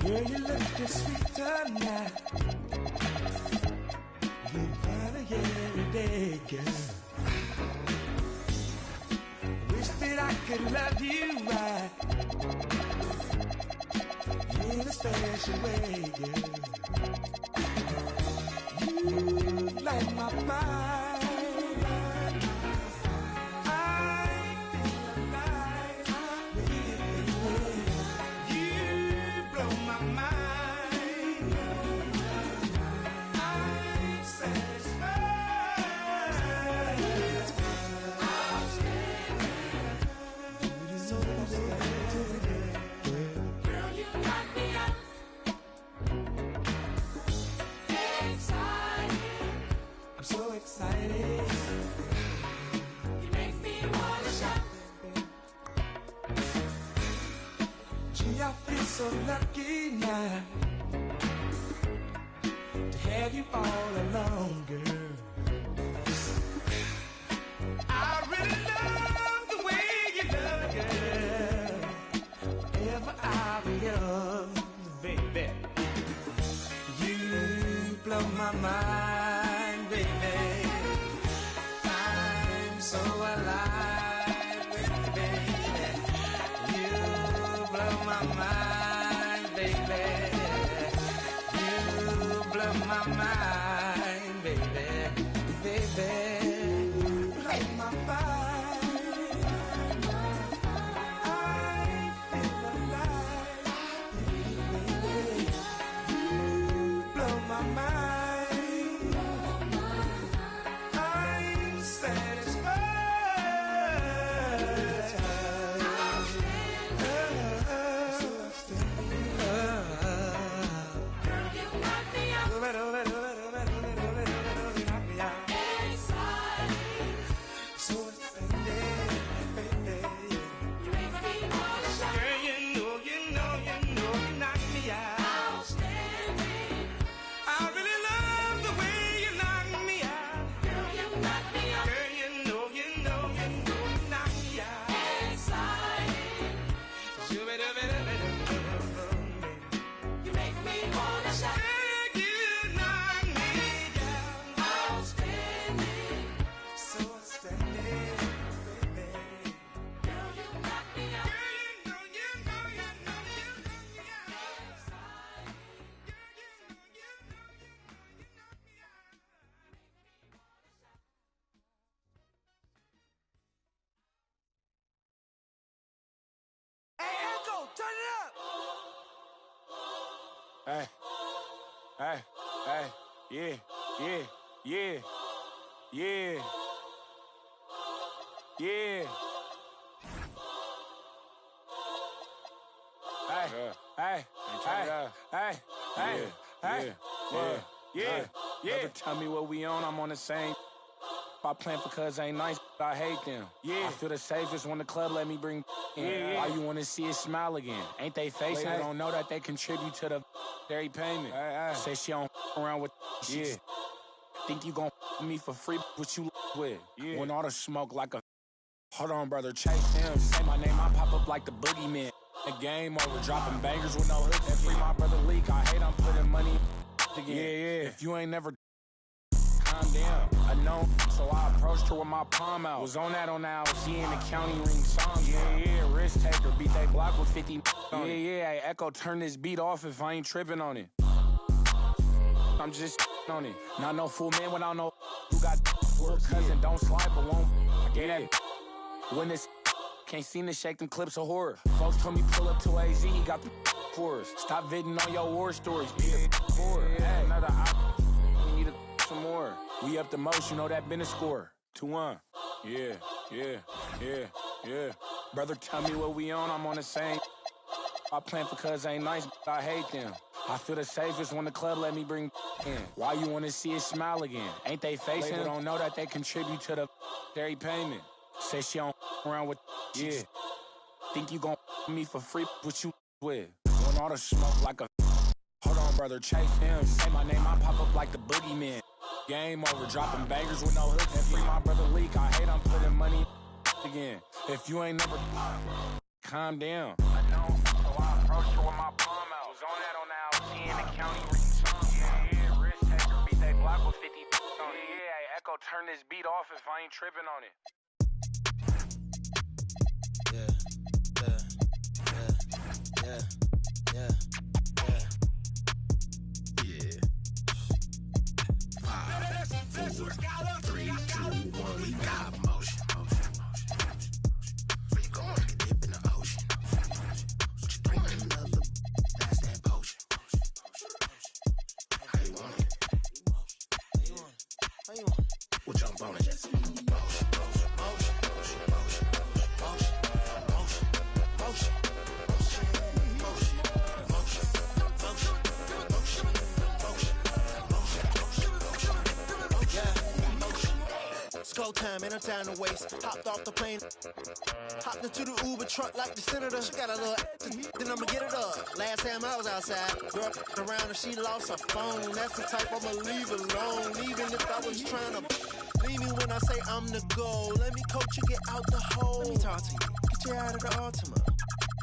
Girl, you look just sweet tonight. You find it every day, girl. Wish that I could love you right in a special way, girl. You light my fire. I feel so lucky now to have you all along, girl. I really love the way you love, girl. Forever I'll be yours, baby. You blow my mind, baby. I'm so alive, baby. My mind, baby. You blow my mind, baby. Baby, light my fire. I feel alive, baby. You blow my mind. I'm satisfied. Hey, yeah, yeah, yeah, yeah, yeah. Never tell me what we on, I'm on the same. I plan for cuz ain't nice, I hate them. I feel the safest when the club let me bring in. Why you wanna see it smile again? Ain't they facing? They don't know that they contribute to the dairy payment. Say she don't around with shit. Think you gon' me for free, what you with? When all the smoke like a. Hold on, brother, chase him. Say my name, I pop up like the boogeyman. The game over, dropping bangers with no hooks. And free my brother Leak, I hate I'm putting money again. If you ain't never calm down, I know. So I approached her with my palm out. Was on that LC in the county ring song. Risk taker, beat they block with 50 on it. Hey, Echo, turn this beat off if I ain't tripping on it. I'm just on it. Not no fool man without no who got little cousin, don't slide but won't. I gave that when this can't seem to shake them clips of horror. Folks told me pull up to AZ, he got the for us. Stop viding on your war stories, be a forward. Hey, another op, we need some more. We up the most, you know that been a score. 2-1. Yeah. Brother, tell me what we on, I'm on the same. I plan for cuz ain't nice, but I hate them. I feel the safest when the club let me bring in. Why you wanna see it smile again? Ain't they facing? They don't know that they contribute to the dairy payment. Say she don't around with Think you gon' me for free, what you with? When all the smoke like a. Hold on, brother, chase him. Say my name, I pop up like the boogeyman. Game over, dropping bangers with no hooks. And free my brother Leak, I hate I'm putting money again. If you ain't never calm down. I know, so I approached her with my palm out. Was on that turn this beat off if I ain't tripping on it. Yeah. 5, 4, 3, 2, 1, we got motion. Where you going? Dip in the ocean. What you drinking another? That's that potion. How you want it? We'll jump on it. Motion. Go time, ain't no time to waste. Hopped off the plane, hopped into the Uber truck like the senator. She got a little then I'ma get it up. Last time I was outside, girl around and she lost her phone. That's the type I'ma leave alone. Even if I was trying to leave me when I say I'm the goal. Let me coach you, get out the hole. Let me talk to you, get you out of the Altima.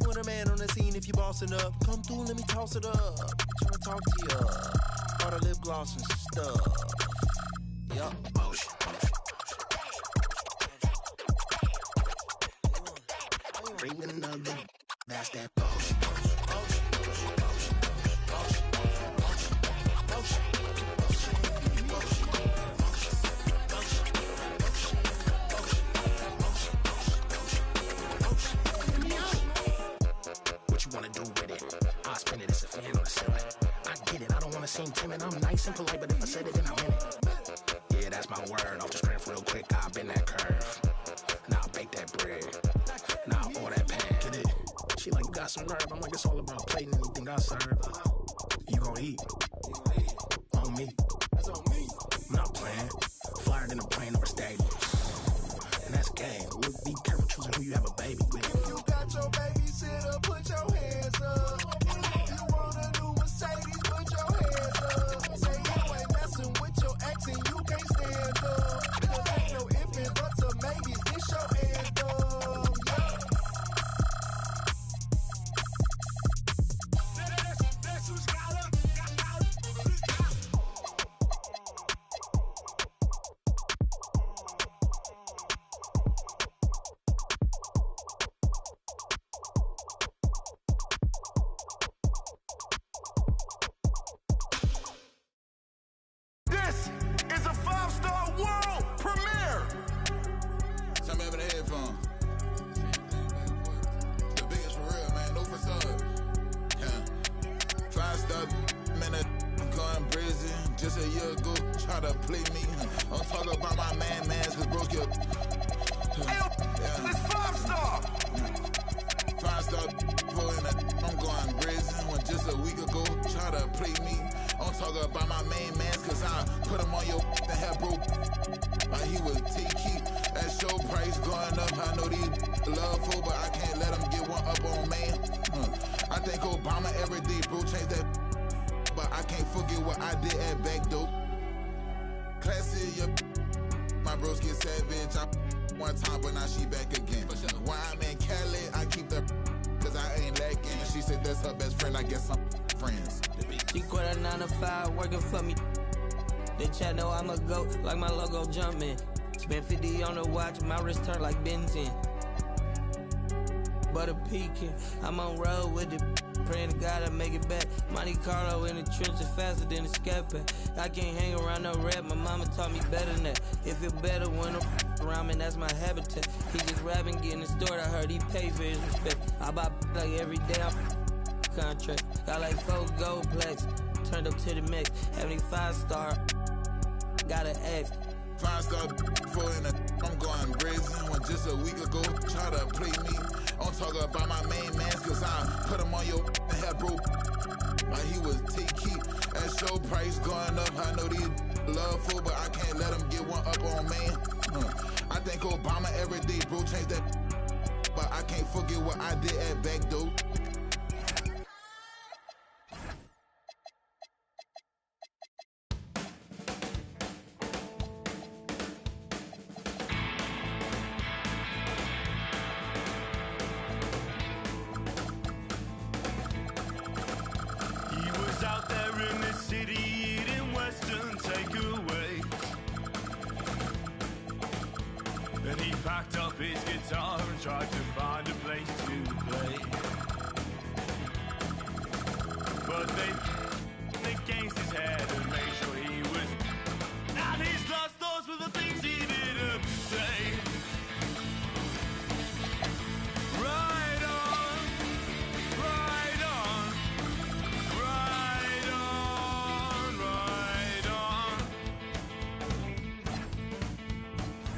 When a man on the scene, if you bossing up, come through, let me toss it up. Tryna talk to you, all the lip gloss and stuff. Yup, motion. Bring another, that's that potion. What you wanna do with it? I'll spin it as a fan on the ceiling. I get it, I don't wanna seem timid. I'm nice and polite, but if I said it, then I win it. Yeah, that's my word. Off the strength real quick, I'll bend that curve. Now I'll bake that bread. Now I'll order that pan. Get it? She like, you got some nerve. I'm like, it's all about plating anything I serve. You gon' eat. On me. That's on me. I'm not playing. Flyer than a plane or a stadium. And that's game. Look, be careful choosing who you have a baby with. If you got your babysitter, put your hands up. You want a new Mercedes, put your hands up. Say you ain't messing with your ex and you can't stand up. Cause ain't no ifs and buts or maybes, this your anthem. Just a year ago, try to play me. Don't talk about my mans, cause broke your. This 5-star! 5-star, I'm going brazen. When just a week ago, try to play me. Don't talk about my main mans, cause I put him on your and have broke. He was T-Key. That show price going up. I know these loveful, but I can't let them get one up on man. I think Obama every day, bro, change that. But I can't forget what I did at back dope. Classy, my bros get savage. I one time, but now she back again. When I'm in Cali, I keep the cause I ain't lacking. She said that's her best friend, I guess I'm friends. She quit her 9 to 5, working for me. They chat know I'm a goat, like my logo jumping. Spent 50 on the watch, my wrist turned like Benton. Butter pecan, I'm on road with it. Praying to God I make it back. Monte Carlo in the trenches faster than a scape. I can't hang around no rap, my mama taught me better than that. It feel better when I'm around me, that's my habitat. He just rapping, getting the store, I heard he pay for his respect. I buy like every day, I'm contract. Got like 4 gold plaques, turned up to the max. 75-star, gotta ask. 5-star, 4 in a, I'm going brazen. When just a week ago, try to play me. Don't talk about my main mans, cause I put him on your and have broke. He was T-Key. That show price going up. I know these loveful, but I can't let them get one up on man. I think Obama every day, bro, change that. But I can't forget what I did at back dope. Out there in the city eating Western takeaways. but they gangsters had to make sure he was. Now he's lost, those were the things he didn't say. Right on, right on, right on, right on.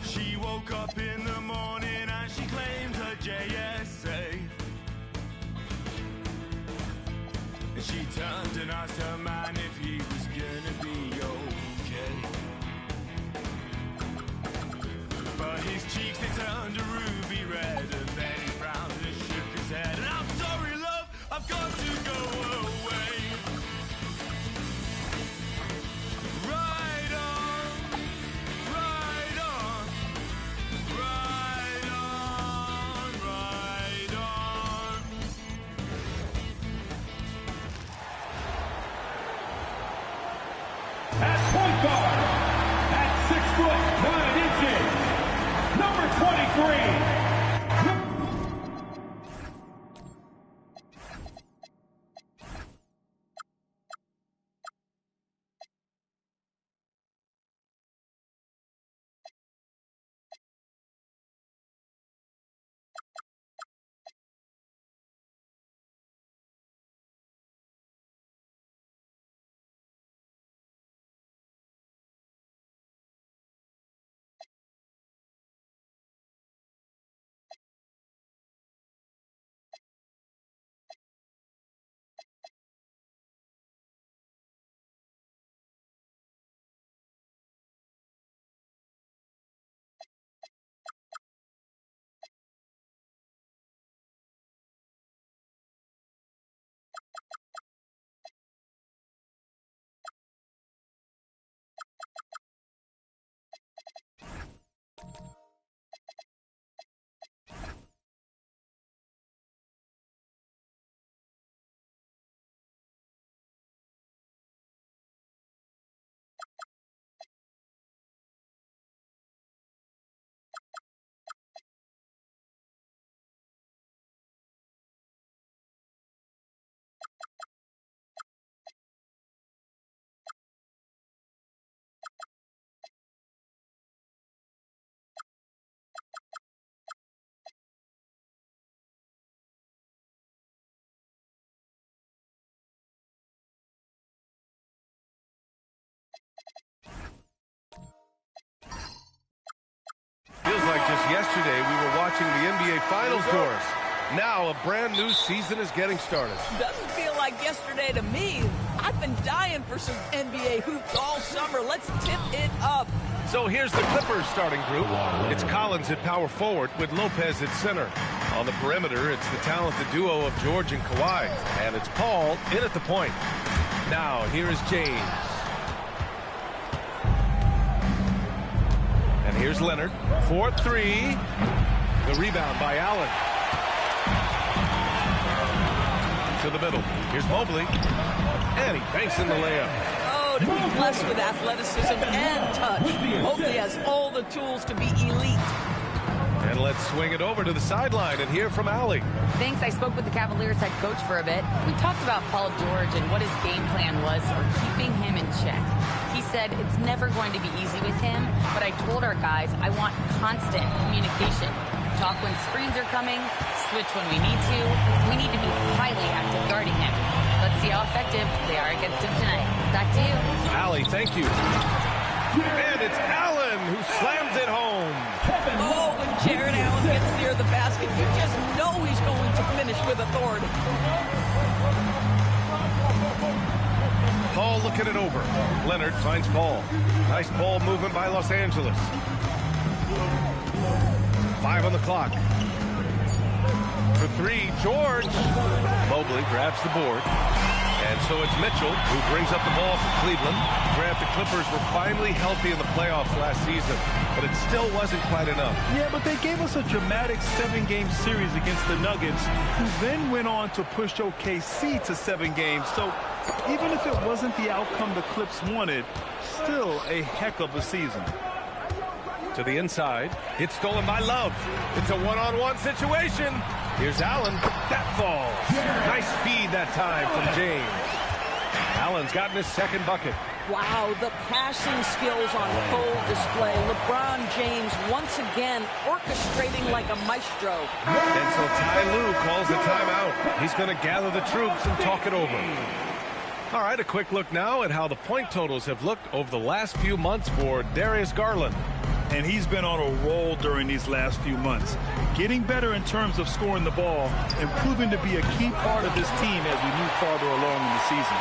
She woke up in the morning and she claimed her JSA. And she turned and asked her man if he was gonna be okay. But his cheeks, they turned a ruby red, and then he frowned and shook his head. And I'm sorry, love, I've got to go away. Right on, right on, right on, right on. At point guard, at 6'9" number 23. Feels like just yesterday we were watching the NBA Finals doors. Now a brand new season is getting started. Doesn't feel like yesterday to me. I've been dying for some NBA hoops all summer. Let's tip it up. So here's the Clippers starting group. It's Collins at power forward with Lopez at center. On the perimeter, it's the talented duo of George and Kawhi. And it's Paul in at the point. Now here is James. And here's Leonard for three. The rebound by Allen. To the middle. Here's Mobley. And he banks in the layup. Oh, to be blessed with athleticism and touch. Mobley has all the tools to be elite. And let's swing it over to the sideline and hear from Allie. Thanks. I spoke with the Cavaliers head coach for a bit. We talked about Paul George and what his game plan was for keeping him in check. He said it's never going to be easy with him, but I told our guys I want constant communication. Talk when screens are coming, switch when we need to. We need to be highly active guarding him. Let's see how effective they are against him tonight. Back to you. Allie, thank you. And it's Allen who slams it home. Oh, when Jared Allen gets near the basket, you just know he's going to finish with authority. Paul looking it over. Leonard finds Paul. Nice ball movement by Los Angeles. 5 on the clock. For three, George. Mobley grabs the board. And so it's Mitchell who brings up the ball for Cleveland. Grant, the Clippers were finally healthy in the playoffs last season, but it still wasn't quite enough. Yeah, but they gave us a dramatic 7-game series against the Nuggets, who then went on to push OKC to 7 games. So even if it wasn't the outcome the Clips wanted, still a heck of a season. To the inside, it's stolen by Love. It's a one-on-one situation. Here's Allen. That falls. Nice feed that time from James. Allen's gotten his second bucket. Wow, the passing skills on full display. LeBron James once again orchestrating like a maestro. And so Ty Lue calls the timeout. He's going to gather the troops and talk it over. All right, a quick look now at how the point totals have looked over the last few months for Darius Garland. And he's been on a roll during these last few months. Getting better in terms of scoring the ball and proving to be a key part of this team as we move farther along in the season.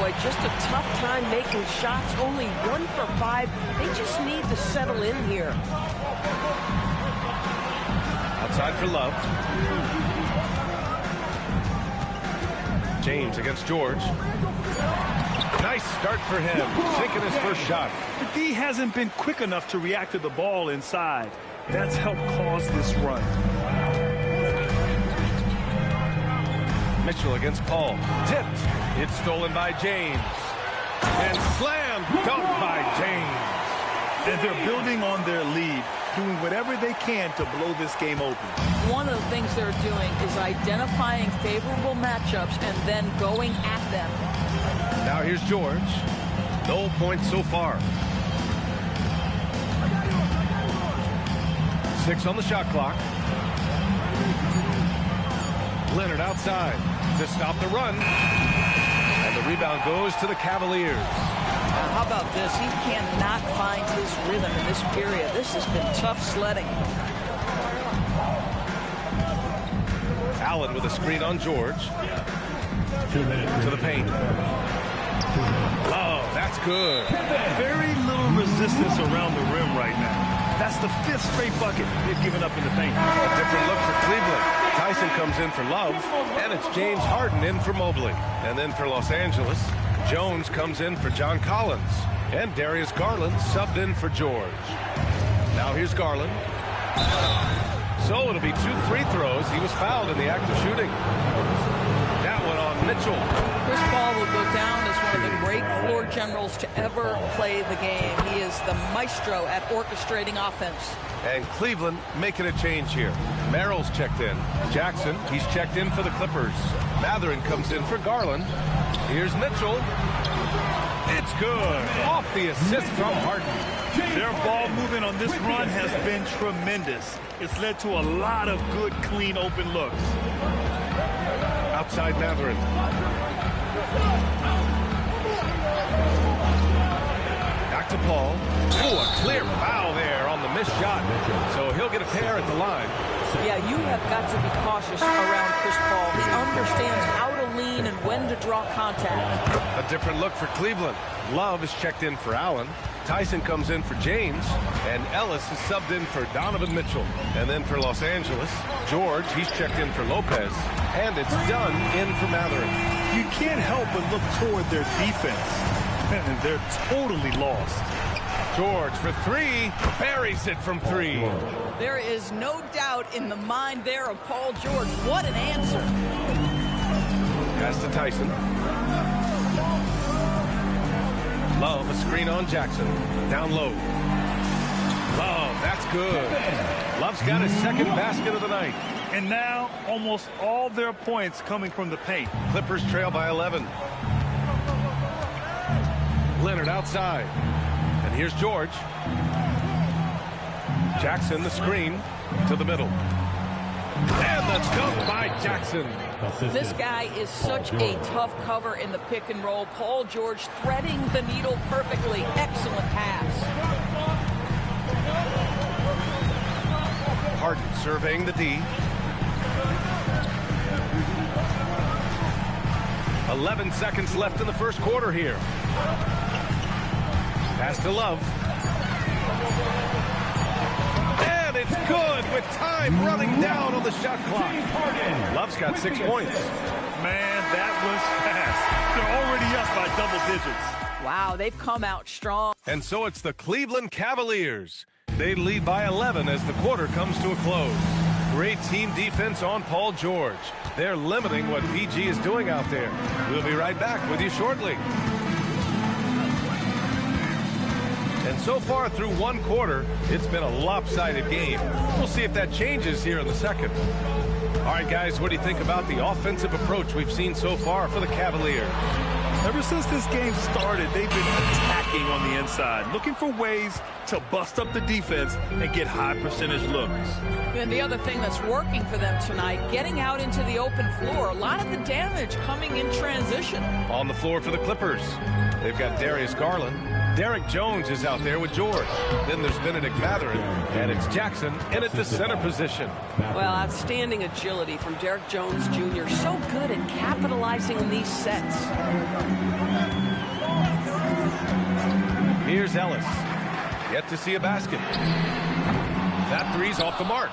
Boy, just a tough time making shots. Only 1 for 5. They just need to settle in here. Outside for Love. James against George. Nice start for him, sinking his first shot. The D hasn't been quick enough to react to the ball inside. That's helped cause this run. Mitchell against Paul. Tipped. It's stolen by James. And slammed. Dunked by James. And they're building on their lead, doing whatever they can to blow this game open. One of the things they're doing is identifying favorable matchups and then going at them. Now here's George. No points so far. 6 on the shot clock. Leonard outside to stop the run. And the rebound goes to the Cavaliers. How about this? He cannot find his rhythm in this period. This has been tough sledding. Allen with a screen on George. To the paint. Oh, that's good. Very little resistance around the rim right now. That's the 5th straight bucket they've given up in the paint. A different look for Cleveland. Tyson comes in for Love, and it's James Harden in for Mobley. And then for Los Angeles, Jones comes in for John Collins. And Darius Garland subbed in for George. Now here's Garland. So it'll be 2 free throws. He was fouled in the act of shooting. That one on Mitchell. Chris Paul will go down as one of the great floor generals to ever play the game. He is the maestro at orchestrating offense. And Cleveland making a change here. Merrill's checked in. Jackson, he's checked in for the Clippers. Mathurin comes in for Garland. Here's Mitchell. It's good. Off the assist from Harden. Their ball movement on this run has been tremendous. It's led to a lot of good, clean, open looks. Outside Mathurin. Back to Paul. Oh, a clear foul there on the missed shot. So he'll get a pair at the line. Yeah, you have got to be cautious around Chris Paul. He understands how to lean and when to draw contact. A different look for Cleveland. Love is checked in for Allen. Tyson comes in for James. And Ellis is subbed in for Donovan Mitchell. And then for Los Angeles, George, he's checked in for Lopez. And it's done in for Mathurin. You can't help but look toward their defense. And they're totally lost. George for 3, buries it from 3. There is no doubt in the mind there of Paul George. What an answer. Pass to Tyson. Love, a screen on Jackson. Down low. Love, that's good. Love's got his second basket of the night. And now, almost all their points coming from the paint. Clippers trail by 11. Leonard outside. And here's George. Jackson, the screen to the middle. And the dunk by Jackson. This guy is such a tough cover in the pick and roll. Paul George threading the needle perfectly. Excellent pass. Harden surveying the D. 11 seconds left in the first quarter here. Pass to Love. And it's good with time running down on the shot clock. Love's got 6 points. Man, that was fast. They're already up by double digits. Wow, they've come out strong. And so it's the Cleveland Cavaliers. They lead by 11 as the quarter comes to a close. Great team defense on Paul George. They're limiting what PG is doing out there. We'll be right back with you shortly. And so far through one quarter, it's been a lopsided game. We'll see if that changes here in the second. All right, guys, what do you think about the offensive approach we've seen so far for the Cavaliers? Ever since this game started, they've been attacking on the inside, looking for ways to bust up the defense and get high percentage looks. And the other thing that's working for them tonight, getting out into the open floor. A lot of the damage coming in transition. On the floor for the Clippers, they've got Darius Garland. Derek Jones is out there with George. Then there's Benedict Mathurin, and it's Jackson in at the center position. Well, outstanding agility from Derek Jones Jr. So good at capitalizing in these sets. Here's Ellis. Yet to see a basket. That three's off the mark.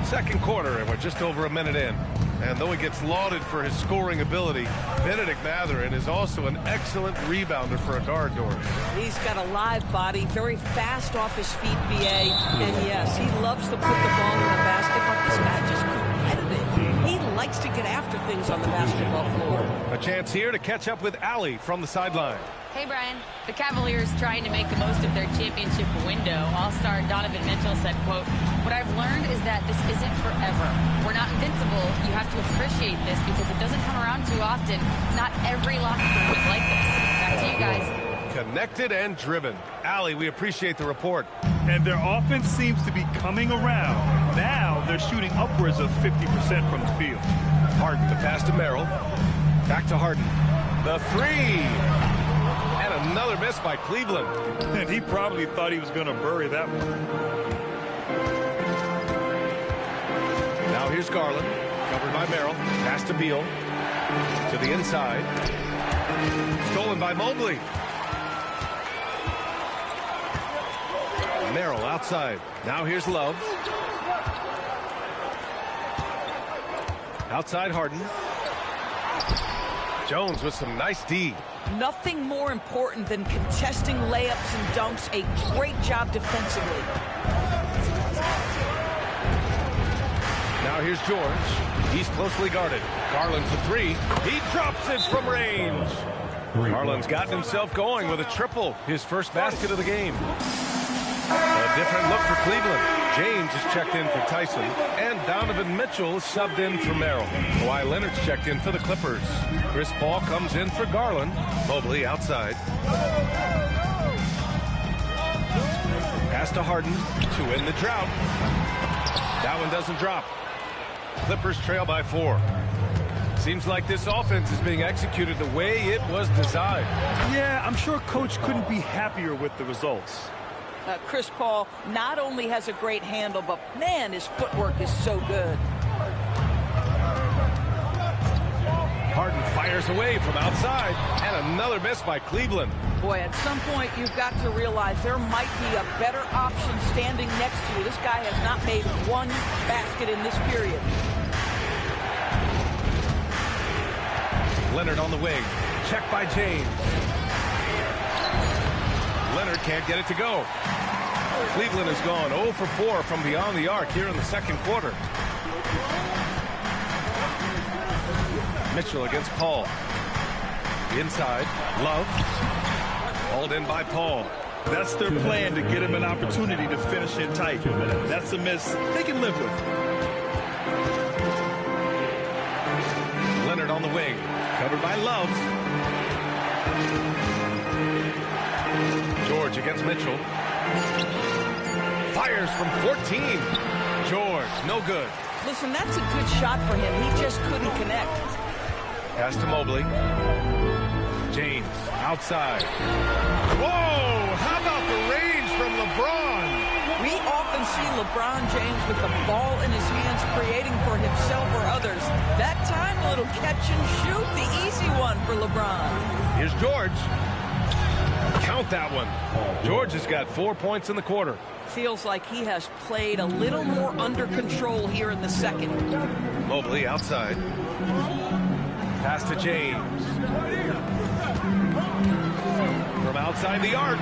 Second quarter, and we're just over a minute in. And though he gets lauded for his scoring ability, Benedict Mathurin is also an excellent rebounder for a guard, Doris. He's got a live body, very fast off his feet, B.A. And yes, he loves to put the ball in the basket, but this guy's just competitive. He likes to get after things on the basketball floor. A chance here to catch up with Allie from the sideline. Hey, Brian. The Cavaliers trying to make the most of their championship window. All-star Donovan Mitchell said, quote, "What I've learned is that this isn't forever. We're not invincible. You have to appreciate this because it doesn't come around too often. Not every locker room is like this." Back to you guys. Connected and driven. Allie, we appreciate the report. And their offense seems to be coming around. Now they're shooting upwards of 50% from the field. Harden, the pass to Merrill. Back to Harden. The three. And another miss by Cleveland. And he probably thought he was going to bury that one. Now here's Garland. Covered by Merrill. Pass to Beal. To the inside. Stolen by Mobley. Merrill outside. Now here's Love. Outside Harden. Jones with some nice D. Nothing more important than contesting layups and dunks. A great job defensively. Now here's George. He's closely guarded. Garland for three. He drops it from range. Garland's gotten himself going with a triple. His first basket of the game. A different look for Cleveland. James is checked in for Tyson. And Donovan Mitchell is subbed in for Merrill. Kawhi Leonard's checked in for the Clippers. Chris Paul comes in for Garland. Mobley outside. Pass to Harden to win the drought. That one doesn't drop. Clippers trail by 4. Seems like this offense is being executed the way it was designed. Yeah, I'm sure Coach couldn't be happier with the results. Chris Paul not only has a great handle, but man, his footwork is so good. Harden fires away from outside, and another miss by Cleveland. Boy, at some point, you've got to realize there might be a better option standing next to you. This guy has not made one basket in this period. Leonard on the wing. Checked by James. Leonard can't get it to go. Cleveland has gone 0 for 4 from beyond the arc here in the second quarter. Mitchell against Paul. Inside. Love. Hauled in by Paul. That's their plan, to get him an opportunity to finish it tight. That's a miss they can live with. Leonard on the wing. Covered by Love. George against Mitchell. Fires from 14. George, no good. Listen, that's a good shot for him. He just couldn't connect. Pass to Mobley. James, outside. Whoa! How about the range from LeBron? We often see LeBron James with the ball in his hands, creating for himself or others. That time, a little catch and shoot, the easy one for LeBron. Here's George. Count that one. George has got 4 points in the quarter. Feels like he has played a little more under control here in the second. Mobley outside. Pass to James. From outside the arc.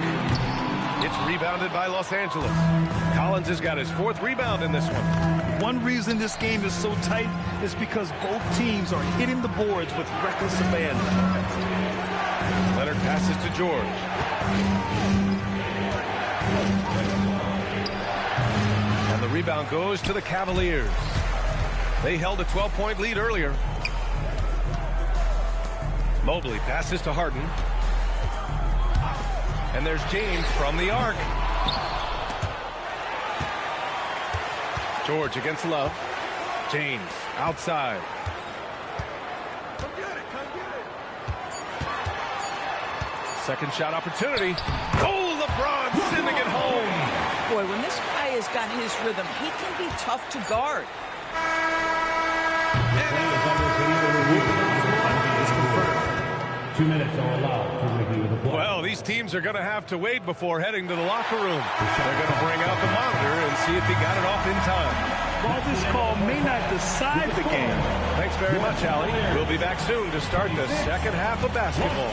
It's rebounded by Los Angeles. Collins has got his 4th rebound in this one. One reason this game is so tight is because both teams are hitting the boards with reckless abandon. Leonard passes to George. And the rebound goes to the Cavaliers. They held a 12-point lead earlier. Mobley passes to Harden. And there's James from the arc. George against Love. James outside. Second shot opportunity. Oh, LeBron sending it home. Boy, when this guy has got his rhythm, he can be tough to guard. Well, these teams are going to have to wait before heading to the locker room. They're going to bring out the monitor and see if he got it off in time. While this call may not decide the game. Thanks very much, Allie. We'll be back soon to start the second half of basketball.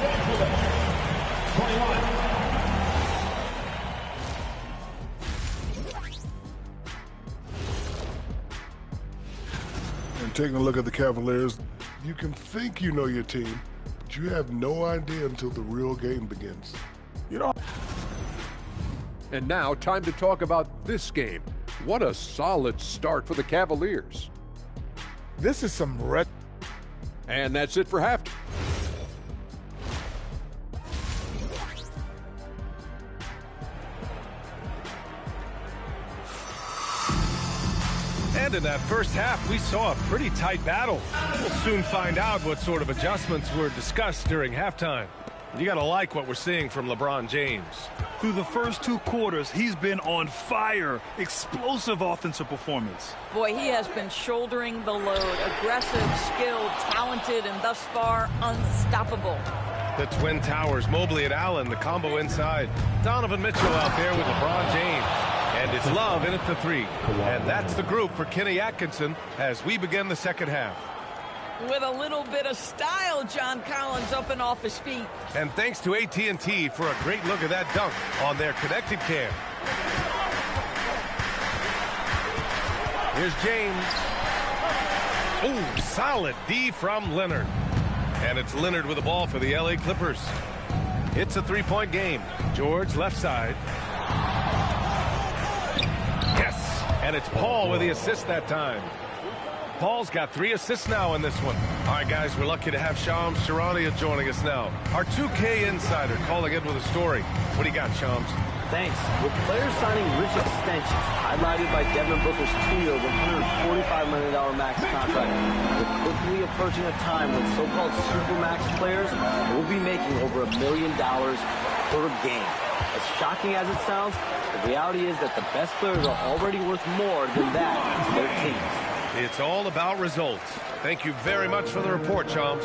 And taking a look at the Cavaliers, you can think you know your team, but you have no idea until the real game begins. You know. And now, time to talk about this game. What a solid start for the Cavaliers. This is some red. And that's it for halftime. And in that first half, we saw a pretty tight battle. We'll soon find out what sort of adjustments were discussed during halftime. You got to like what we're seeing from LeBron James. Through the first 2 quarters, he's been on fire. Explosive offensive performance. Boy, he has been shouldering the load. Aggressive, skilled, talented, and thus far unstoppable. The Twin Towers, Mobley and Allen, the combo inside. Donovan Mitchell out there with LeBron James. And it's Love in at the 3. And that's the group for Kenny Atkinson as we begin the second half. With a little bit of style, John Collins up and off his feet. And thanks to AT&T for a great look at that dunk on their connected cam. Here's James. Oh, solid D from Leonard. And it's Leonard with the ball for the LA Clippers. It's a 3-point game. George left side. Yes, and it's Paul with the assist that time. Paul's got 3 assists now in this one. All right, guys, we're lucky to have Shams Charania joining us now. Our 2K insider calling in with a story. What do you got, Shams? Thanks. With players signing rich extensions, highlighted by Devin Booker's 2-year, $145 million max contract, we're quickly approaching a time when so-called supermax players will be making over $1 million per game. As shocking as it sounds, the reality is that the best players are already worth more than that to their teams. It's all about results. Thank you very much for the report, Shams.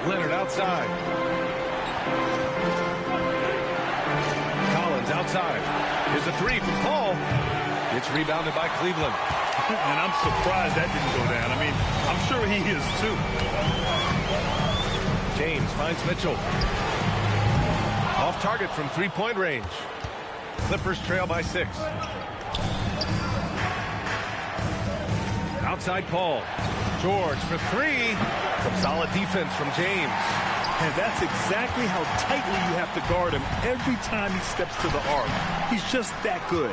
Leonard outside. Collins outside. Here's a 3 from Paul. It's rebounded by Cleveland. And I'm surprised that didn't go down. I mean, I'm sure he is too. James finds Mitchell. Off target from 3-point range. Clippers trail by 6. Outside Paul. George for 3. Some solid defense from James. And that's exactly how tightly you have to guard him every time he steps to the arc. He's just that good.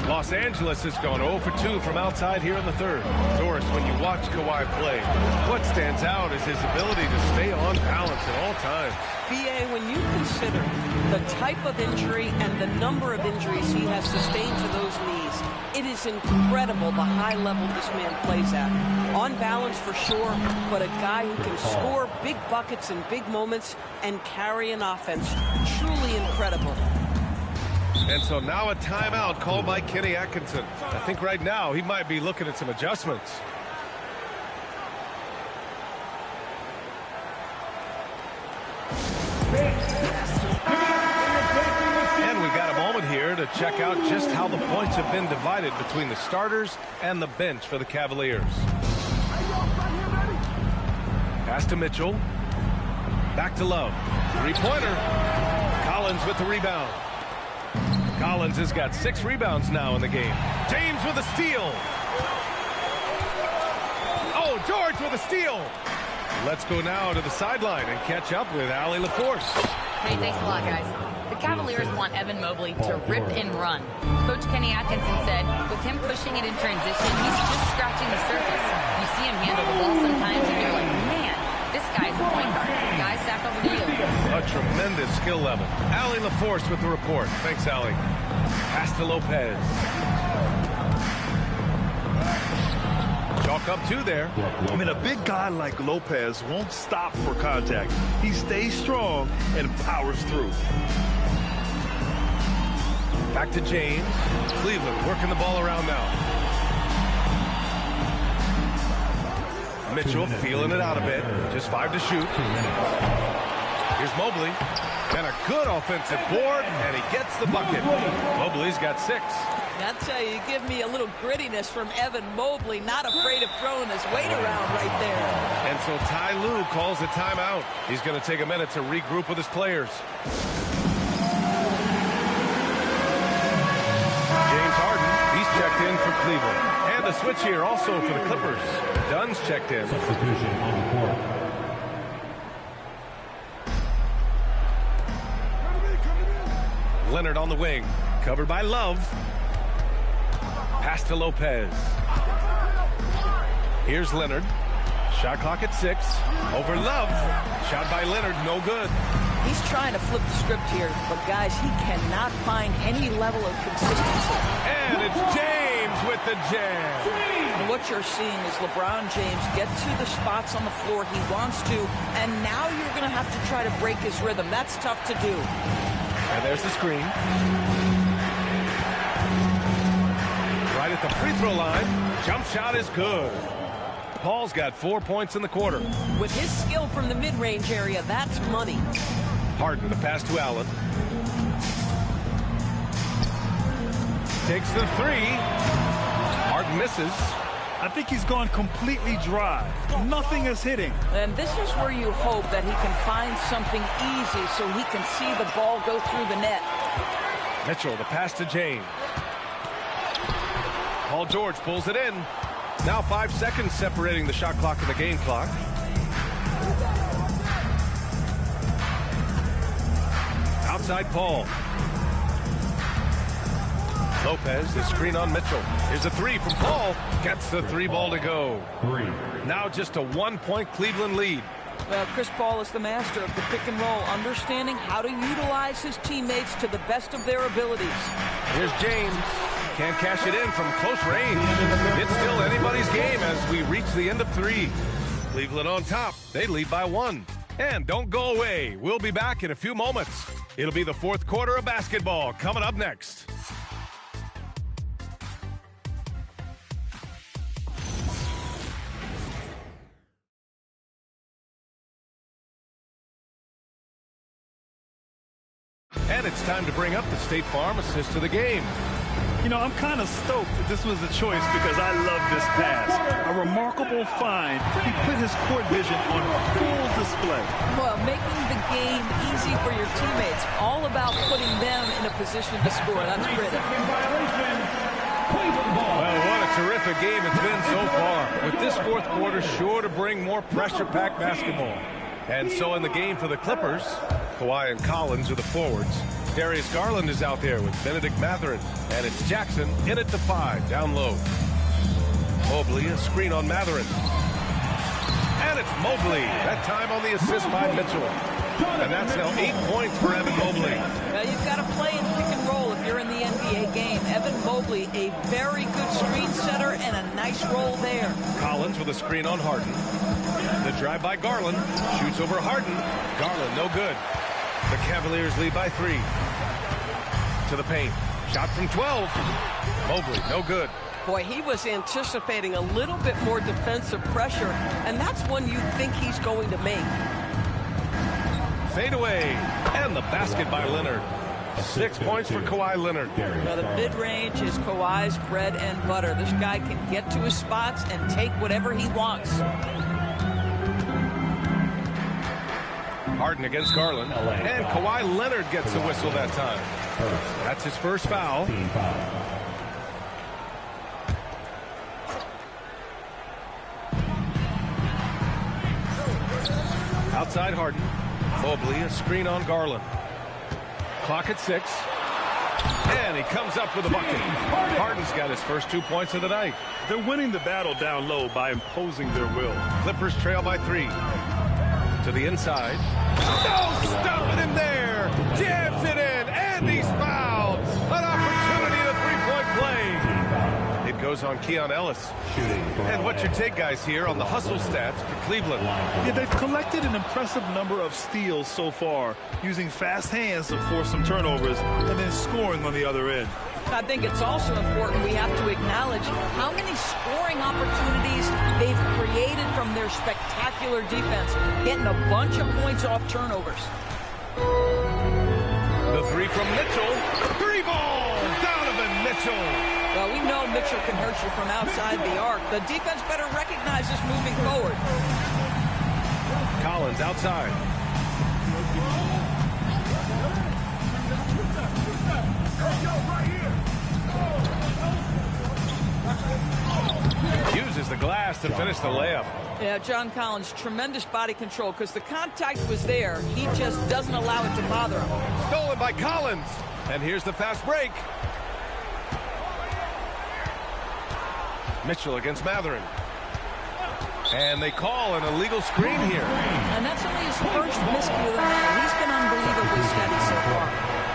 Los Angeles has gone 0 for 2 from outside here in the third. Doris, when you watch Kawhi play, what stands out is his ability to stay on balance at all times. B.A., when you consider the type of injury and the number of injuries he has sustained to those knees, it is incredible the high level this man plays at. On balance for sure, but a guy who can score big buckets in big moments and carry an offense. Truly incredible. And so now a timeout called by Kenny Atkinson. I think right now he might be looking at some adjustments. And we've got a moment here to check out just how the points have been divided between the starters and the bench for the Cavaliers. Pass to Mitchell. Back to Love. 3-pointer. Collins with the rebound. Collins has got 6 rebounds now in the game. James with a steal. Oh, George with a steal. Let's go now to the sideline and catch up with Allie LaForce. Hey, thanks a lot, guys. The Cavaliers want Evan Mobley to rip and run. Coach Kenny Atkinson said with him pushing it in transition, he's just scratching the surface. You see him handle the ball sometimes, and tremendous skill level. Allie LaForce with the report. Thanks, Allie. Pass to Lopez. Chalk up 2 there. I mean, a big guy like Lopez won't stop for contact. He stays strong and powers through. Back to James. Cleveland working the ball around now. Mitchell feeling it out a bit. Just 5 to shoot. Here's Mobley. And a good offensive board, and he gets the bucket. Mobley's got 6. I tell you, you give me a little grittiness from Evan Mobley, not afraid of throwing his weight around right there. And so Ty Lue calls a timeout. He's going to take a minute to regroup with his players. James Harden, he's checked in for Cleveland. And a switch here also for the Clippers. Dunn's checked in. Substitution on the court. Leonard on the wing. Covered by Love. Pass to Lopez. Here's Leonard. Shot clock at 6. Over Love. Shot by Leonard. No good. He's trying to flip the script here, but guys, he cannot find any level of consistency. And it's James with the jam. And what you're seeing is LeBron James get to the spots on the floor he wants to, and now you're going to have to try to break his rhythm. That's tough to do. And there's the screen. Right at the free throw line. Jump shot is good. Paul's got 4 points in the quarter. With his skill from the mid-range area, that's money. Harden, the pass to Allen. Takes the 3. Harden misses. I think he's gone completely dry. Nothing is hitting. And this is where you hope that he can find something easy so he can see the ball go through the net. Mitchell, the pass to James. Paul George pulls it in. Now 5 seconds separating the shot clock and the game clock. Outside Paul. Lopez, the screen on Mitchell. Here's a 3 from Paul. Gets the 3 ball to go. 3. Now just a 1-point Cleveland lead. Well, Chris Paul is the master of the pick and roll, understanding how to utilize his teammates to the best of their abilities. Here's James. Can't cash it in from close range. It's still anybody's game as we reach the end of 3. Cleveland on top. They lead by 1. And don't go away. We'll be back in a few moments. It'll be the 4th quarter of basketball coming up next. And it's time to bring up the State Farm assist of the game. You know, I'm kind of stoked that this was a choice because I love this pass. A remarkable find. He put his court vision on full display. Well, making the game easy for your teammates. All about putting them in a position to score. That's pretty. Well, what a terrific game it's been so far. With this 4th quarter sure to bring more pressure-packed basketball. And so in the game for the Clippers, Kawhi and Collins are the forwards. Darius Garland is out there with Benedict Mathurin. And it's Jackson in at the 5, down low. Mobley, a screen on Mathurin. And it's Mobley, that time on the assist by Mitchell. And that's now 8 points for Evan Mobley. Now you've got to play in pick and roll if you're in the NBA game. Evan Mobley, a very good screen setter and a nice roll there. Collins with a screen on Harden. The drive by Garland. Shoots over Harden. Garland, no good. The Cavaliers lead by 3. To the paint. Shot from 12. Mobley, no good. Boy, he was anticipating a little bit more defensive pressure, and that's one you think he's going to make. Fade away. And the basket by Leonard. 6 points for Kawhi Leonard. Now the mid-range is Kawhi's bread and butter. This guy can get to his spots and take whatever he wants. Harden against Garland. And Kawhi Leonard gets a whistle that time. That's his first foul. Outside Harden. Mobley, a screen on Garland. Clock at 6. And he comes up with a bucket. Harden's got his first 2 points of the night. They're winning the battle down low by imposing their will. Clippers trail by 3. To the inside. No, stop it in there. Jams it in, and he's fouled. An opportunity to three-point play. It goes on Keon Ellis. And what's your take, guys, here on the hustle stats for Cleveland? Yeah, they've collected an impressive number of steals so far, using fast hands to force some turnovers and then scoring on the other end. I think it's also important we have to acknowledge how many scoring opportunities they've created from their spectacular defense, getting a bunch of points off turnovers. The three from Mitchell. Three ball! Donovan Mitchell. Well, we know Mitchell can hurt you from outside the arc. The defense better recognize this moving forward. Collins outside. Uses the glass to finish the layup. Yeah, John Collins, tremendous body control because the contact was there. He just doesn't allow it to bother him. Stolen by Collins. And here's the fast break. Mitchell against Matherin. And they call an illegal screen here. And that's only his first miscue of the night. He's been unbelievably steady so far.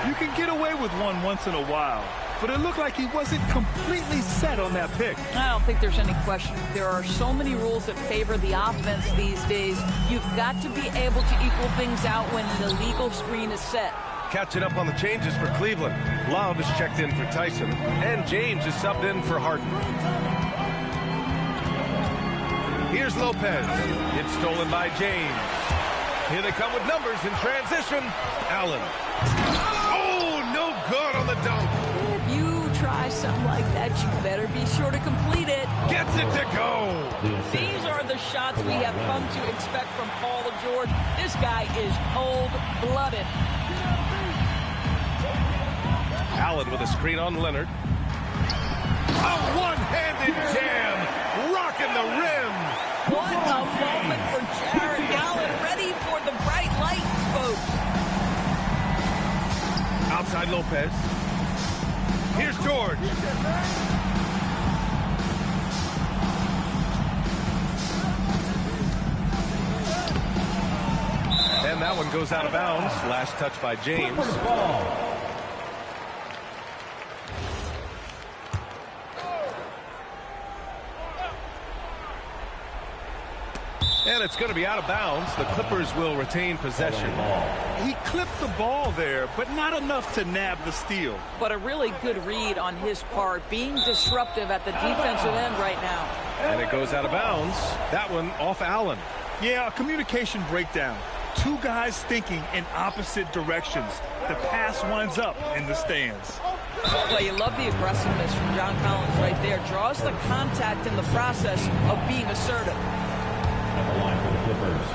You can get away with one once in a while, but it looked like he wasn't completely set on that pick. I don't think there's any question. There are so many rules that favor the offense these days. You've got to be able to equal things out when an illegal screen is set. Catching up on the changes for Cleveland. Love is checked in for Tyson, and James is subbed in for Harden. Here's Lopez. It's stolen by James. Here they come with numbers in transition. Allen. Oh, no good on the dunk. If you try something like that, you better be sure to complete it. Gets it to go. These are the shots we have come to expect from Paul George. This guy is cold-blooded. Allen with a screen on Leonard. A one-handed jam. Rocking the rim. What a moment for Jared Allen. Ready for the bright lights, folks. Outside Lopez. Here's George. And that one goes out of bounds. Last touch by James. And it's going to be out of bounds. The Clippers will retain possession. He clipped the ball there, but not enough to nab the steal. But a really good read on his part, being disruptive at the defensive end right now. And it goes out of bounds. That one off Allen. Yeah, a communication breakdown. Two guys thinking in opposite directions. The pass winds up in the stands. Well, you love the aggressiveness from John Collins right there. Draws the contact in the process of being assertive. At the line for the Clippers,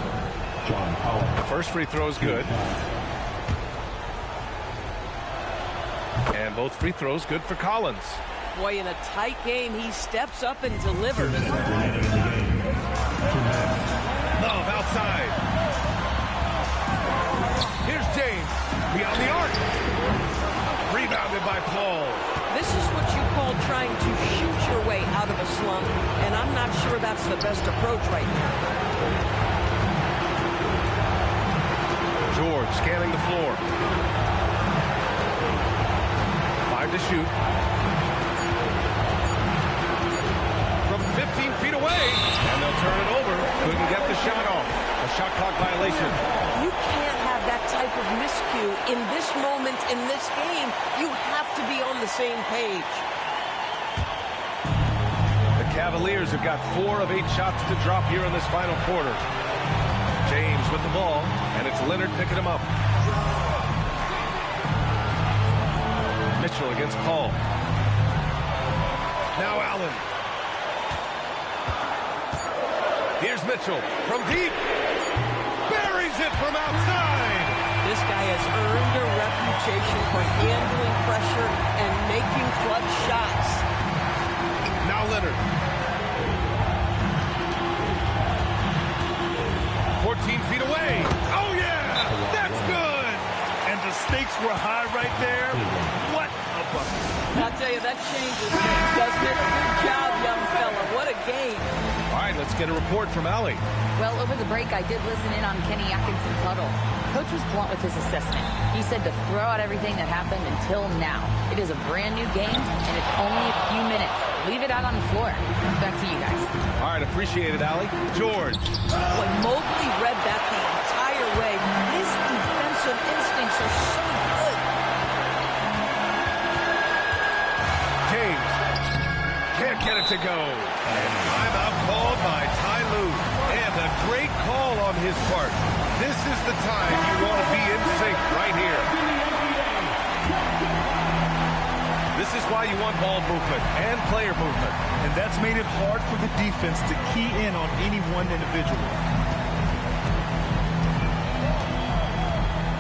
John Collins. The first free throw is good. And both free throws good for Collins. Boy, in a tight game, he steps up and delivers. Love outside. Here's James. Beyond the arc. Rebounded by Paul. This is what you call trying to shoot your way out of a slump, and I'm not sure that's the best approach right now. George scanning the floor. 5 to shoot. From 15 feet away, and they'll turn it over. Couldn't get the shot off. A shot clock violation. You can't have that type of miscue in this moment, in this game. You have to be on the same page. The Cavaliers have got 4 of 8 shots to drop here in this final quarter. James with the ball, and it's Leonard picking him up. Mitchell against Paul. Now Allen. Here's Mitchell from deep. Buries it from outside. This guy has earned a reputation for handling pressure and making clutch shots. Now Leonard. 14 feet away. Oh, yeah! That's good! And the stakes were high right there. What a bucket. I'll tell you, that changes things, doesn't it? Good job, young fella. What a game. All right, let's get a report from Allie. Well, over the break, I did listen in on Kenny Atkinson's huddle. Coach was blunt with his assessment. He said to throw out everything that happened until now. It is a brand new game, and it's only a few minutes. Leave it out on the floor. Back to you guys. All right, appreciate it, Allie. George. Boy, Mobley read that the entire way. His defensive instincts are so good. James can't get it to go. And timeout called by Ty Lue. And a great call on his part. This is the time you want to be in sync right here. This is why you want ball movement and player movement. And that's made it hard for the defense to key in on any one individual.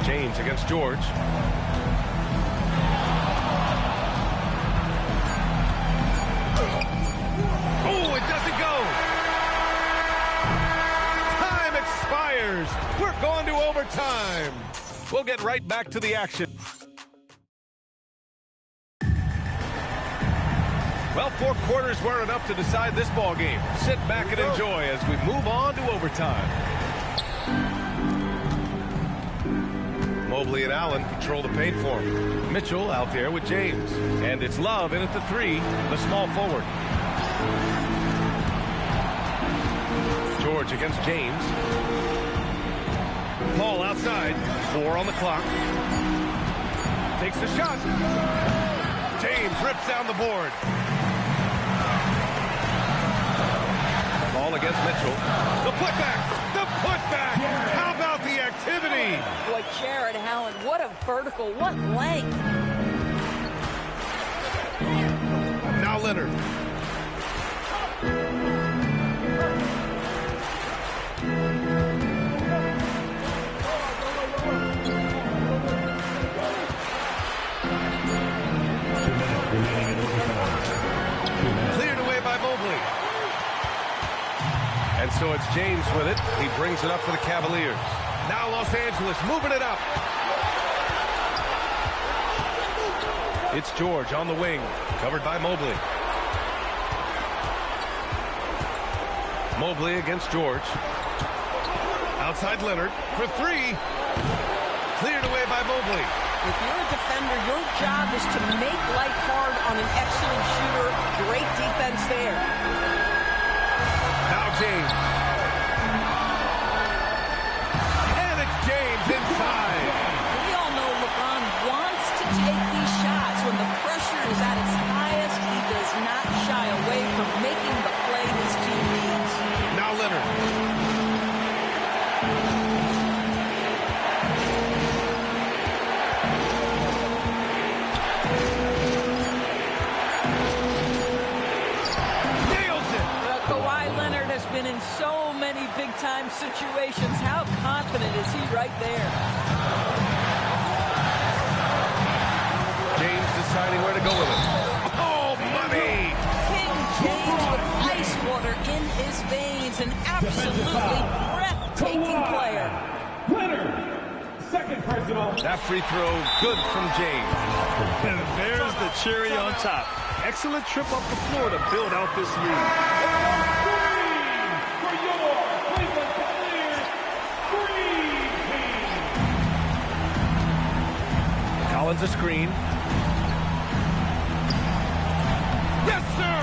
James against George. Oh, it doesn't go. Time expires. We're going to overtime. We'll get right back to the action. Well, 4 quarters were enough to decide this ball game. Sit back and enjoy as we move on to overtime. Mobley and Allen control the paint for him. Mitchell out there with James. And it's Love in at the 3, the small forward. George against James. Paul outside. 4 on the clock. Takes the shot. James rips down the board. Ball against Mitchell. The putback! The putback! How about the activity? Boy, Jared Allen, what a vertical, what length. Now Leonard. Cleared away by Mobley. And so it's James with it. He brings it up for the Cavaliers. Now Los Angeles moving it up. It's George on the wing, covered by Mobley. Mobley against George. Outside Leonard for 3. Cleared away by Mobley. If you're a defender, your job is to make life hard on an excellent shooter. Great defense there. Now James. And it's James inside. We all know LeBron wants to take these shots. When the pressure is at its highest, he does not shy away from making the play his team needs. Now Leonard. Been in so many big-time situations. How confident is he right there? James deciding where to go with it. Oh, money! King James with ice water in his veins. An absolutely breathtaking player. Leonard, second personal. That free throw, good from James. And there's the cherry on top. Excellent trip up the floor to build out this lead. Collins a screen. Yes, sir!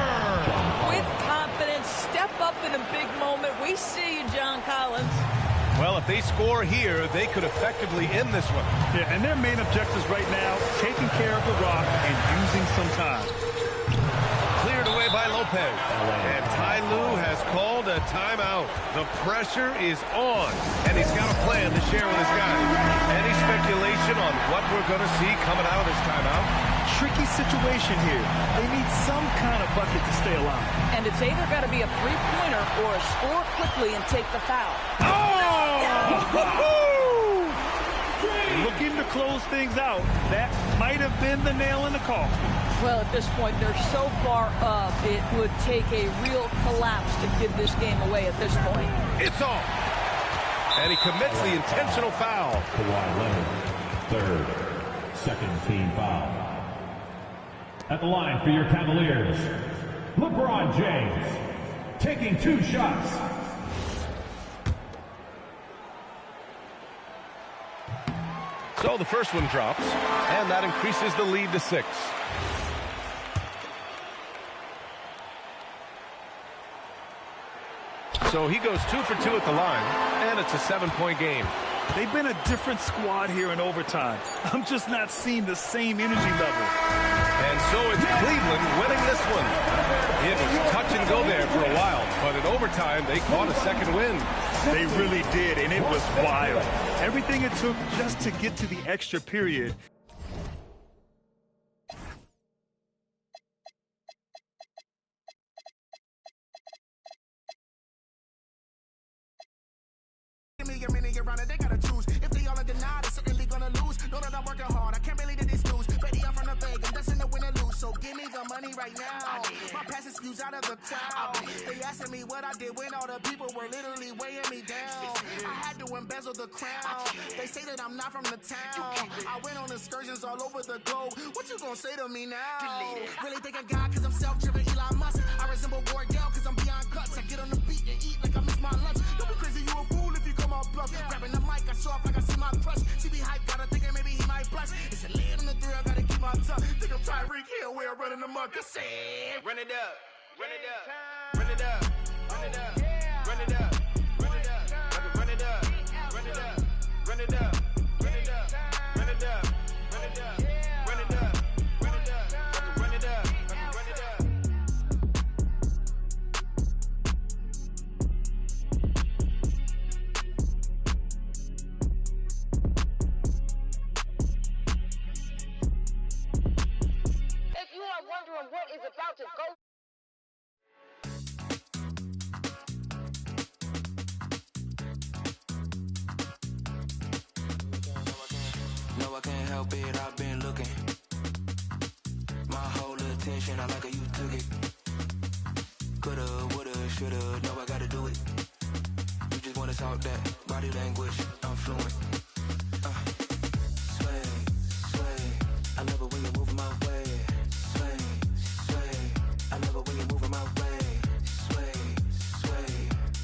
With confidence, step up in a big moment. We see you, John Collins. Well, if they score here, they could effectively end this one. Yeah, and their main objectives right now, taking care of the rock and using some time. Cleared away by Lopez. And Ty Lue has called a timeout. The pressure is on, and he's got a plan to share with his guys. Any speculation on what we're going to see coming out of this timeout? Tricky situation here. They need some kind of bucket to stay alive. And it's either got to be a three-pointer or a score quickly and take the foul. Oh! Looking to close things out. That might have been the nail in the coffin. Well, at this point, they're so far up, it would take a real collapse to give this game away at this point. It's off. And he commits the intentional foul. Kawhi Leonard, third, second team foul. At the line for your Cavaliers, LeBron James. taking 2 shots. So the first one drops, and that increases the lead to 6. So he goes 2 for 2 at the line, and it's a 7-point game. They've been a different squad here in overtime. I'm just not seeing the same energy level. And so it's Cleveland winning this one. It was touch and go there for a while, but in overtime, they caught a second win. They really did, and it was wild. Everything it took just to get to the extra period. They gotta choose. If they all are denied, they're certainly gonna lose. Know that I'm working hard. I can't believe that they snooze. Baby, I'm from the Vegas. I'm destined to win or lose. So give me the money right now. My past excuse out of the crowd. They asking me what I did when all the people were literally weighing me down. I had to embezzle the crown. They say that I'm not from the town. I went on excursions all over the globe. What you gonna say to me now? Really think of God cause I'm self-driven Elon Musk. I resemble Wardell cause I'm beyond guts. I get on the beat and eat like I miss my lunch. Don't be crazy, you a fool if you come on bluff. Grabbing the mic, I show off like I see my crush. She be hyped, gotta think maybe he might blush. It's a lead on the 3, I gotta keep my tongue. Think I'm Tyreek Hill, we're running amok. I said, run it up, run it up, run it up, run it up, run it up, run it up, run it up, run it up, run it up, run it up, run it up, run it up, run it up, run it up, run it up, run it up. If you are wondering what is about to go. No, I can't help it, I've been looking. My whole attention, I like how you took it. Coulda, woulda, shoulda, no, I gotta do it. You just wanna talk that body language, I'm fluent. Sway, sway, I love it when you move my way. Sway, sway, I love it when you move my way. Sway, sway,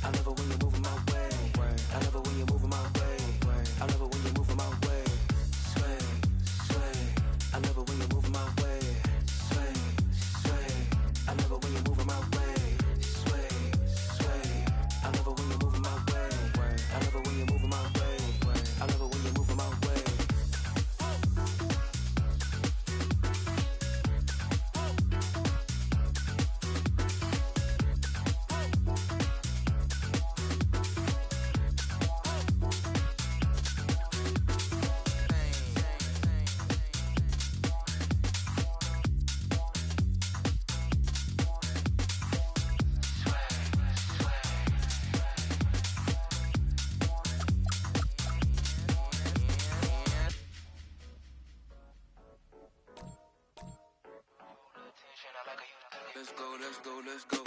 I love it when you move my way. I love it when you move my way. I love it when you move my way. Sway, sway, I love it when you move my way. Sway, sway, I love it when you move my way. Sway, sway, I love it when you move my way. I love it when you move my way. I love it when you move my way. Let's go, let's go, let's go.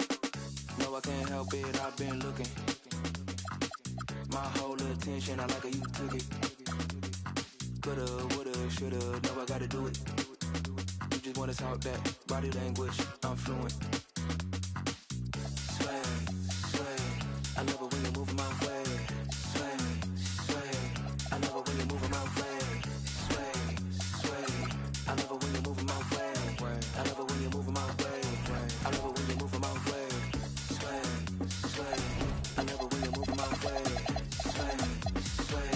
No, I can't help it, I've been looking. My whole attention, I like how you took it. Coulda, woulda, shoulda, no, I gotta do it. You just wanna talk that body language, I'm fluent. Sway, sway, I love it when you move my way. Sway, sway, I love it when you move my way. Sway, sway, I love it when you move my way. I love it when you move my way. I love it when you move my way. Sway, sway, I love it when you move my way. Sway, sway,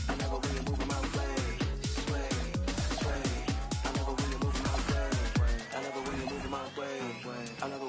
I love it when you move my way. Sway, sway, I love it when you move my way. I love it when you move my way. I love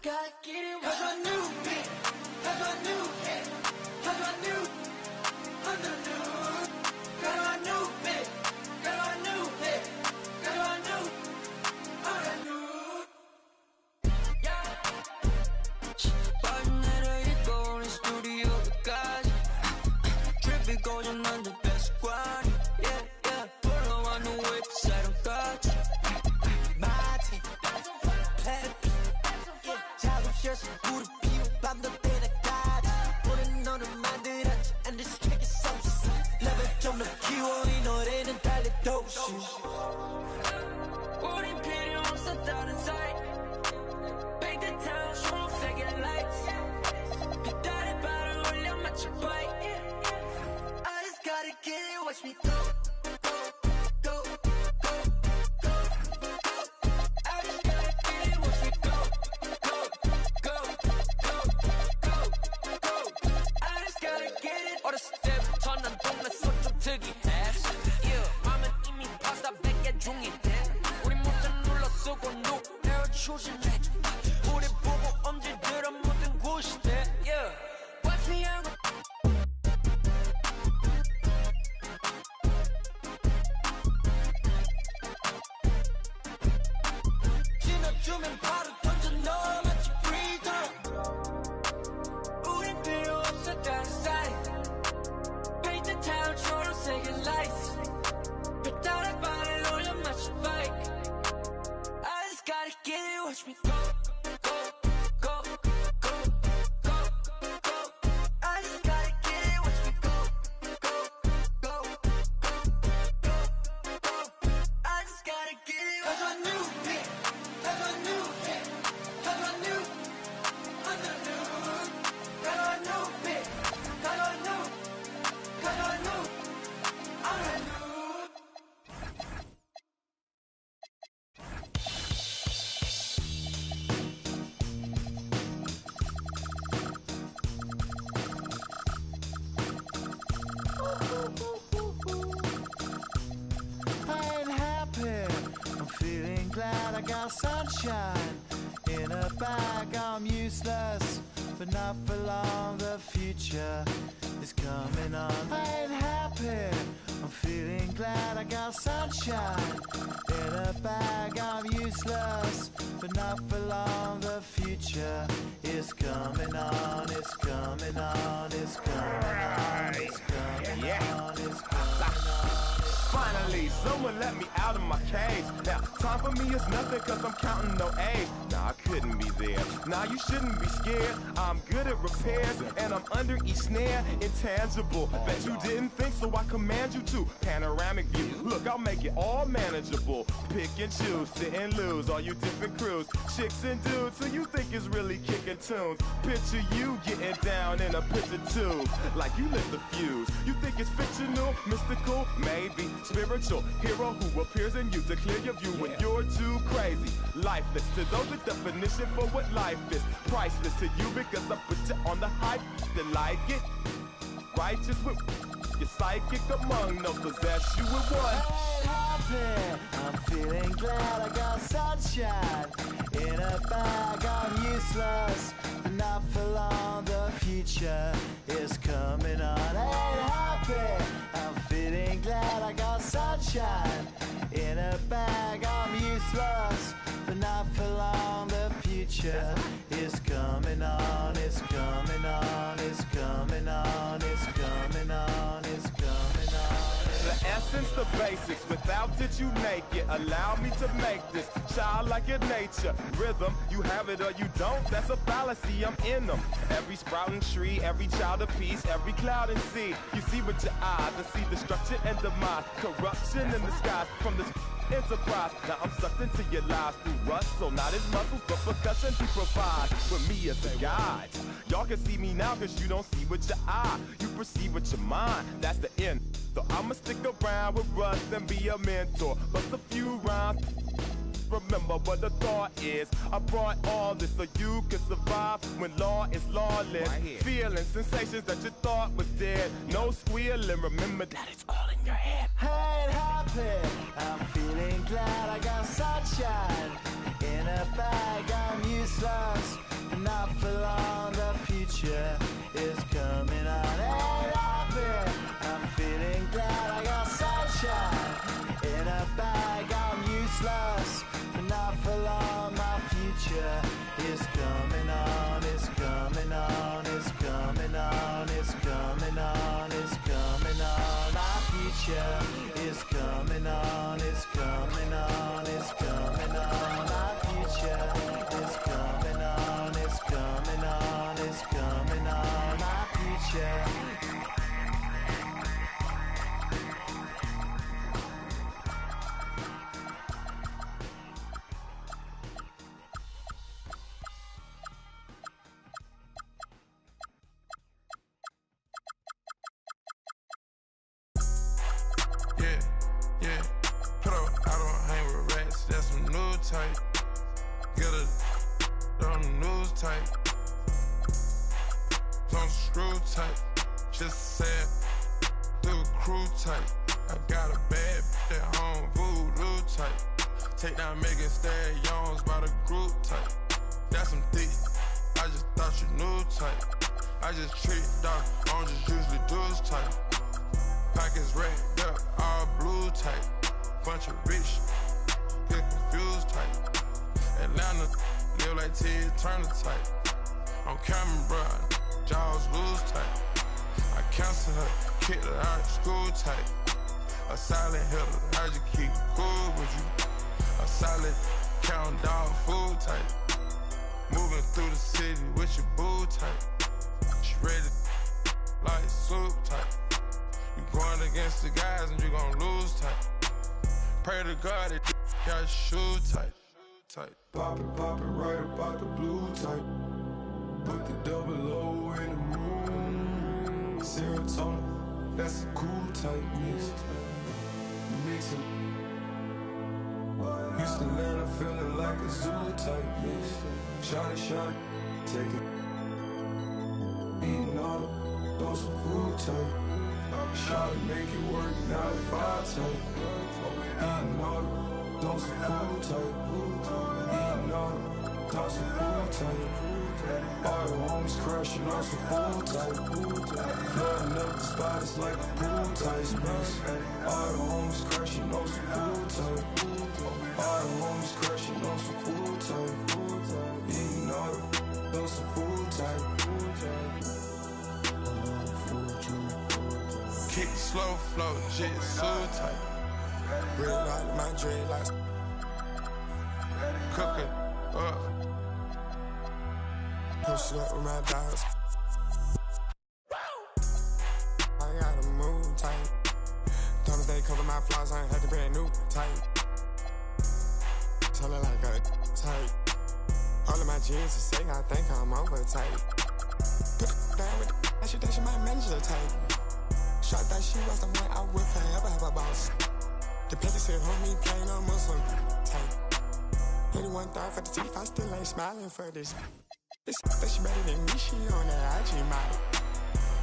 gotta get it. Cause I knew it. Cause I knew it. Cause I knew. Cause I knew. Cause I knew it. Cause I knew it. Cause I knew. I knew. Yeah. Partner, you go in the studio with guys. Trippy going on the best squad. Yeah, yeah. Follow on the website of God. My team. 자부셔서 우리 피우 밤도 때나 가지 오늘 너는 만들었지 and this track is so sick 레벨 좀 더 키워 이 노래는 달려도 시 우린 필요 없어 다른 사이 Paint the town 초록색의 lights 빛깔의 발을 올려 맞춰 bite I just gotta get it watch me go 어렸을 때부터 난 동네서 좀 특이해 맘은 이미 파스타 100개 중인데 우리 모자 눌러 쓰고 누구를 추진해 우리 보고 엄지 들어 모든 곳이 돼 Watch me out 지나주면 바로 던져 넣어 마치 freedom 우린 필요 없어 다른 사이 초록색의 lights 빛깔의 발을 올려 마치 bike I just gotta get it watch me go go go go go go I just gotta get it watch me go go go go go go I just gotta get it cause I knew it cause I knew it cause I knew cause I knew cause I knew it cause I knew cause I knew glad I got sunshine in a bag. I'm useless, but not for long. The future is coming on. I ain't happy. I'm feeling glad I got sunshine in a bag. I'm useless, but not for long. The future is coming on. It's coming on. It's coming on. It's coming on. It's coming on. Finally, someone let me out of my cage. Now, time for me is nothing cause I'm counting no age. Nah, I couldn't be there. Nah, you shouldn't be scared. I'm good at repairs and I'm under each snare. Intangible. Bet you didn't think, so I command you to. Panoramic view. Look, I'll make it all manageable. Pick and choose, sit and lose. All you different crews, chicks and dudes who you think is really kicking tunes. Picture you getting down in a picture tube. Like you lit the fuse. You think it's fictional, mystical, maybe. Spiritual hero who appears in you to clear your view when you're too crazy. Lifeless to those, the definition for what life is. Priceless to you because I put you on the hype. They like it. Righteous with your psychic among no possess you with one. I ain't happy. I'm feeling glad I got sunshine in a bag. I'm useless, but not for long. The future is coming on. I ain't happy. I'm feeling glad I got sunshine in a bag. I'm useless, but not for long. The future is coming on. It's coming on. It's coming on. It's coming on. It's coming on. The essence, the basics. Without it, you naked. Allow me to make this childlike in nature. Rhythm, you have it or you don't. That's a fallacy. I'm in them. Every sprouting tree, every child of peace, every cloud and sea. You see with your eyes and see destruction and demise. Corruption in the skies from this enterprise. Now I'm sucked into your lives through rust. So not as muscles, but percussion to provide with me as a guide. Y'all can see me now because you don't see with your eye. You perceive with your mind. That's the end. So I'ma stick around with Russ and be a mentor. Bust a few rhymes. Remember what the thought is. I brought all this so you can survive when law is lawless. Feeling sensations that you thought was dead. No squealing, remember that it's all in your head. I ain't happy. I'm feeling glad I got sunshine in a bag. I'm useless, future is coming on, it's coming on, it's coming on. Our future is coming on, it's coming on, it's coming on. Our future. Yeah, yeah. Put up, I don't hang with rats, that's some new type. Get a on the news type. Don't screw type. Just said, do a crew type. I got a bad bitch at home, voodoo type. Take down Megan Stallions by the group type. That's some thick, I just thought you knew type. I just treat dog, I don't just usually do this type. Pockets racked up, all blue type. Bunch of rich, get confused type. Atlanta, live like Ted Turner type. On camera, bruh, jaws loose type. I cancel her, kick her out of school type. A silent hitter, I just keep cool with you. A solid count dog food type. Moving through the city with your boo type. She ready like soup type. You going against the guys and you gon' lose type. Pray to God that got your shoe tight. Pop it right about the blue type. Put the double O in the moon. Serotonin, that's a cool type mix. Mixin'. Houston, Atlanta, feeling like a zoo type mix. Shot it, take it. Eating all the those some food type. Shot it, make it work, 9 to 5 type. Eating all the those some food type. Eating all the those some food type. All the homies crashing on some food type. Flooding up the spot, it's like a pool type mix. All the homies crashing on some food type. All the homies crashing on some food type. Eating all the those some food type. Kick slow flow, shit so tight. Red light, my dreadlocks. Cook it up. Push it up with my dogs. I gotta move tight. Thomas they cover my flaws, I ain't had to brand new tight. Tell her like a tight. All of my jeans to say I think I'm over tight. Put it down with the she my manager tight. Shot that she was the one I would forever have a boss. The petty said, homie, plain on Muslim tight. 81 thought for the teeth, I still ain't smiling for this. This that she better than me, she on that IG model.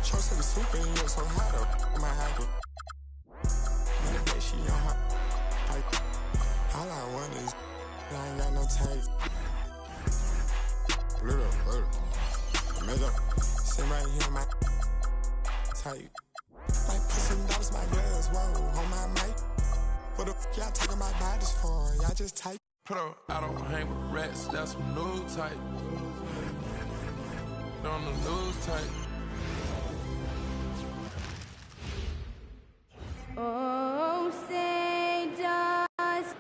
Chose to be super in you, so hot up my haggle. Another day she on her like, all I want is I ain't got no tape. Little, make up, sit right here in my tape. Like put some dollars in my gloves, whoa, on my mic. What the f y'all talking about bodies for? Y'all just type. Put up, I don't hang with rats, that's some new type. On the news type. Oh, say does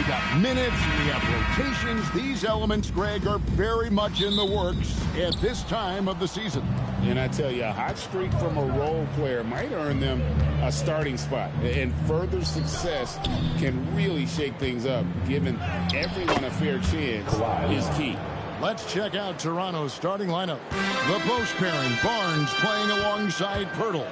We got minutes, we have rotations. These elements, Greg, are very much in the works at this time of the season. And I tell you, a hot streak from a role player might earn them a starting spot. And further success can really shake things up. Giving everyone a fair chance is key. Let's check out Toronto's starting lineup. The post pairing, Barnes playing alongside Pirtle.